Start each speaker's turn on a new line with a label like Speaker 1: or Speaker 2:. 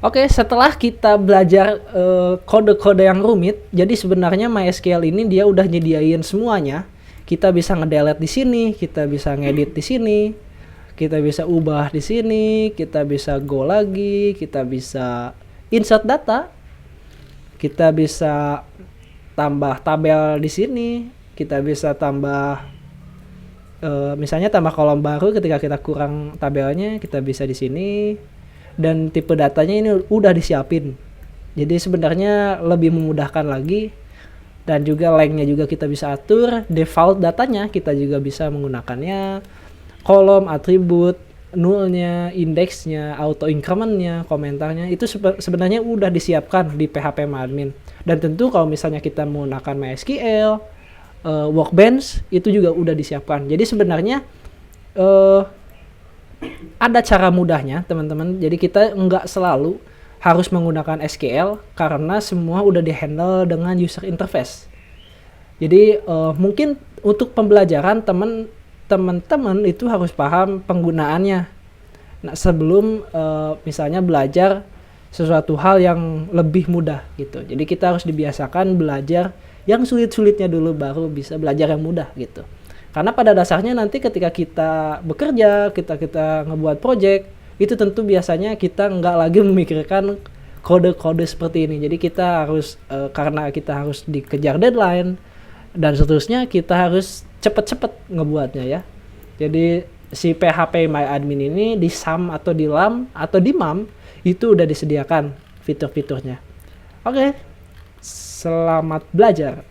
Speaker 1: Oke, setelah kita belajar kode-kode yang rumit, jadi sebenarnya MySQL ini dia udah nyediain semuanya. Kita bisa ngedelete di sini, kita bisa ngedit di sini, kita bisa ubah di sini, kita bisa go lagi, kita bisa insert data, kita bisa tambah tabel di sini, kita bisa tambah misalnya tambah kolom baru ketika kita kurang tabelnya, kita bisa di sini. Dan tipe datanya ini udah disiapin. Jadi sebenarnya lebih memudahkan lagi, dan juga lengthnya juga kita bisa atur. Default datanya kita juga bisa menggunakannya, kolom, atribut, nullnya, indeksnya, auto incrementnya, komentarnya itu sebenarnya udah disiapkan di PHP admin. Dan tentu kalau misalnya kita menggunakan MySQL, Workbench itu juga udah disiapkan. Jadi sebenarnya ada cara mudahnya teman-teman. Jadi kita nggak selalu harus menggunakan SQL karena semua udah dihandle dengan user interface. Jadi mungkin untuk pembelajaran teman-teman itu harus paham penggunaannya. Nah, sebelum misalnya belajar sesuatu hal yang lebih mudah gitu. Jadi kita harus dibiasakan belajar yang sulit-sulitnya dulu, baru bisa belajar yang mudah gitu. Karena pada dasarnya nanti ketika kita bekerja, kita ngebuat project, itu tentu biasanya kita nggak lagi memikirkan kode-kode seperti ini. Jadi kita harus karena kita harus dikejar deadline dan seterusnya, kita harus cepet-cepet ngebuatnya ya. Jadi si PHP MyAdmin ini di SAM atau di LAM atau di MAM itu udah disediakan fitur-fiturnya. Oke, selamat belajar.